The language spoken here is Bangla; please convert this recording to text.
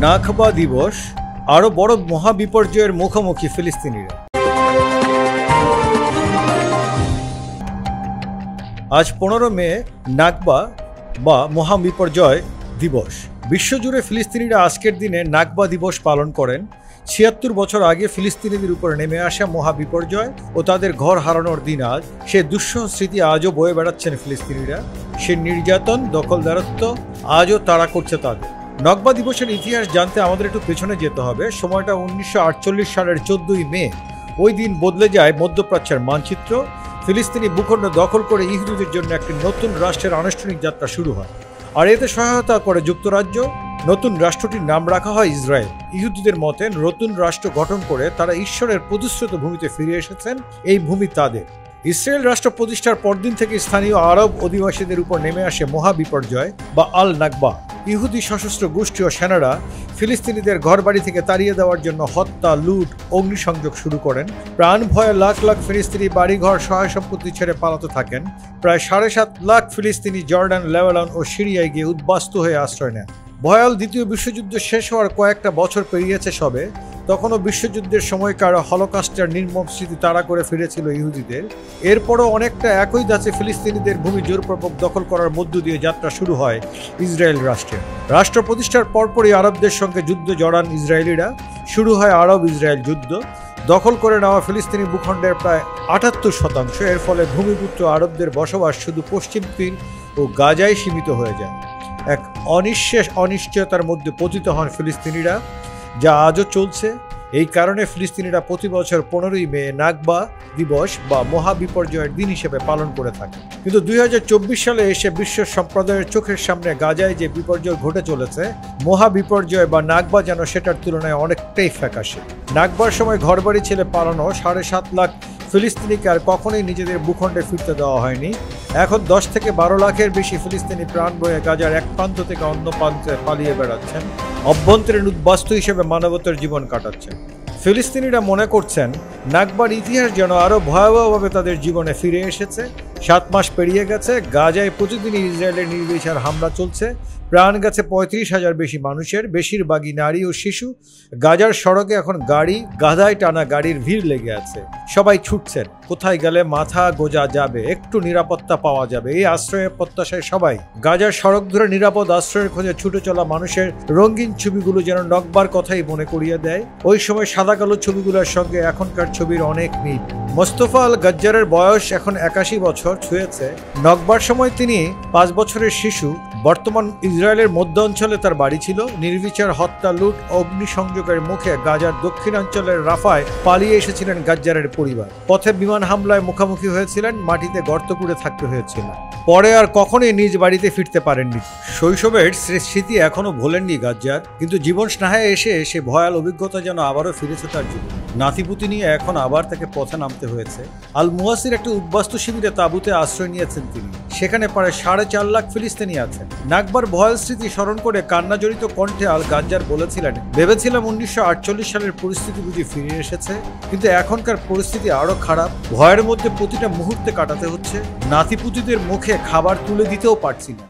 নাকবা দিবস, আরো বড় মহাবিপর্যয়ের মুখোমুখি ফিলিস্তিনিরা। আজ 15 মে নাকবা বা মহাবিপর্যয় দিবস। বিশ্বজুড়ে ফিলিস্তিনিরা আজকের দিনে নাকবা দিবস পালন করেন। ৭৬ বছর আগে ফিলিস্তিনিদের উপর নেমে আসা মহাবিপর্যয় ও তাদের ঘর হারানোর দিন আজ। সে দুঃসহ স্মৃতি আজও বয়ে বেড়াচ্ছেন ফিলিস্তিনিরা। সে নির্যাতন, দখলদারত্ব আজও তাড়া করছে তাদের। নাকবা দিবসের ইতিহাস জানতে আমাদের একটু পেছনে যেতে হবে। সময়টা 1948 সালের 14ই মে। ওই দিন বদলে যায় মধ্যপ্রাচ্যের মানচিত্র। ফিলিস্তিনি ভূখণ্ড দখল করে ইহুদিদের জন্য একটি নতুন রাষ্ট্রের আনুষ্ঠানিক যাত্রা শুরু হয়, আর এতে সহায়তা করে যুক্তরাজ্য। নতুন রাষ্ট্রটির নাম রাখা হয় ইসরায়েল। ইহুদিদের মতে নতুন রাষ্ট্র গঠন করে তারা ঈশ্বরের প্রতিশ্রুত ভূমিতে ফিরে এসেছেন। এই ভূমি তাদের। ইসরায়েল রাষ্ট্র প্রতিষ্ঠার পরদিন থেকে স্থানীয় আরব অধিবাসীদের উপর নেমে আসে মহাবিপর্যয় বা আল নাকবা। ইহুদি সশস্ত্র গোষ্ঠী ও সেনারা ফিলিস্তিনিদের ঘরবাড়ি থেকে তাড়িয়ে দেওয়ার জন্য হত্যা, লুট, অগ্নিসংযোগ শুরু করেন। প্রাণ ভয়ে লাখ লাখ ফিলিস্তিনি বাড়িঘর, সহায় সম্পত্তি ছেড়ে পালাতে থাকেন। প্রায় ৭.৫ লাখ ফিলিস্তিনি জর্ডান, লেবানন ও সিরিয়ায় গিয়ে উদ্বাস্তু হয়ে আশ্রয় নেন। ভয়াল দ্বিতীয় বিশ্বযুদ্ধ শেষ হওয়ার কয়েকটা বছর পেরিয়েছে সবে। তখনও বিশ্বযুদ্ধের সময়কার হলোকস্টের নির্মম স্মৃতি তাড়া করে ফিরেছিল ইহুদিদের। এরপরও অনেকটা একই ধাঁচে ফিলিস্তিনিদের ভূমি জোরপূর্বক দখল করার মধ্য দিয়ে যাত্রা শুরু হয় ইসরায়েল রাষ্ট্রের। রাষ্ট্র প্রতিষ্ঠার পরপরই আরবদের সঙ্গে যুদ্ধ জড়ান ইসরায়েলিরা। শুরু হয় আরব ইসরায়েল যুদ্ধ। দখল করে নেওয়া ফিলিস্তিনি ভূখণ্ডের প্রায় ৭৮%। এর ফলে ভূমিপুত্র আরবদের বসবাস শুধু পশ্চিম তীর ও গাজায় সীমিত হয়ে যায়। এক অনিশ্চেষ অনিশ্চয়তার মধ্যে পতিত হন ফিলিস্তিনিরা, যা আজও চলছে। এই কারণে ফিলিস্তিনিরা প্রতি বছর 15ই মে নাকবা দিবস বা মহাবিপর্যয়ের দিন হিসেবে পালন করে থাকে। কিন্তু 2024 সালে এসে বিশ্ব সম্প্রদায়ের চোখের সামনে গাজায় যে বিপর্যয় ঘটে চলেছে, মহাবিপর্যয় বা নাকবা যেন সেটার তুলনায় অনেকটাই ফ্যাকাশে। নাকবার সময় ঘরবাড়ি ছেড়ে পালানো 7.5 লাখ ফিলিস্তিনিকে আর কখনোই নিজেদের ভূখণ্ডে ফিরতে দেওয়া হয়নি। এখন 10 থেকে 12 লাখের বেশি ফিলিস্তিনি প্রাণ বয়ে গাজার এক প্রান্ত থেকে অন্য প্রান্তে পালিয়ে বেড়াচ্ছেন। অভ্যন্তরীণ উদ্বাস্তু হিসেবে মানবতার জীবন কাটাচ্ছেন। ফিলিস্তিনিরা মনে করছেন নাকবার ইতিহাস যেন আরও ভয়াবহভাবে তাদের জীবনে ফিরে এসেছে। 7 মাস পেরিয়ে গেছে। গাজায় প্রতিদিনই ইসরায়েলের নির্বিচার হামলা চলছে। প্রাণ গেছে 35,000 বেশি মানুষের, বেশিরভাগই নারী ও শিশু। গাজার সড়কে এখন গাড়ি, গাধায় টানা গাড়ির ভিড় লেগে আছে। সবাই ছুটছেন, কোথায় গেলে মাথা গোজা যাবে, একটু নিরাপত্তা পাওয়া যাবে, এই আশ্রয়ের প্রত্যাশায় সবাই। গাজার সড়ক ধরে নিরাপদ আশ্রয়ের খোঁজে ছুটে চলা মানুষের রঙিন ছবিগুলো যেন নাকবার কথাই মনে করিয়ে দেয়। ওই সময় সাদা কালো ছবিগুলোর সঙ্গে এখনকার ছবির অনেক মিল। মোস্তফা আল গাজ্জারের বয়স এখন 81 বছর ছুঁয়েছে। নাকবার সময় তিনি 5 বছরের শিশু। বর্তমান ইসরায়েলের মধ্য অঞ্চলে তার বাড়ি ছিল। নির্বিচার হত্যা, লুট, অগ্নিসংযোগের মুখে গাজার দক্ষিণাঞ্চলের রাফায় পালিয়ে এসেছিলেন গাজ্জারের পরিবার। পথে বিমান হামলায় মুখোমুখি হয়েছিলেন, মাটিতে গর্ত করে থাকতে হয়েছিল। পরে আর কখনোই নিজ বাড়িতে ফিরতে পারেননি। শৈশবের স্মৃতি এখনো ভোলেননি গাজ্জার, কিন্তু জীবন স্নাহায় এসে সে ভয়াল অভিজ্ঞতা যেন আবারও ফিরেছে তার জীবন। নাতিপুতি নিয়ে এখন আবার তাকে পথে নামতে হয়েছে। আল মুয়াসির একটি উদ্বাস্তু শিবিরে তাঁবুতে আশ্রয় নিয়েছেন তিনি। সেখানে প্রায় 4.5 লাখ ফিলিস্তিনি আছেন। নাকবার ভয়াল স্মৃতি স্মরণ করে কান্নাজড়িত কণ্ঠে আল গাজ্জার বলেছিলেন, ভেবেছিলাম 1948 সালের পরিস্থিতি বুঝি ফিরে এসেছে, কিন্তু এখনকার পরিস্থিতি আরো খারাপ। ভয়ের মধ্যে প্রতিটা মুহূর্তে কাটাতে হচ্ছে। নাতিপুতিদের মুখে খাবার তুলে দিতেও পারছি না।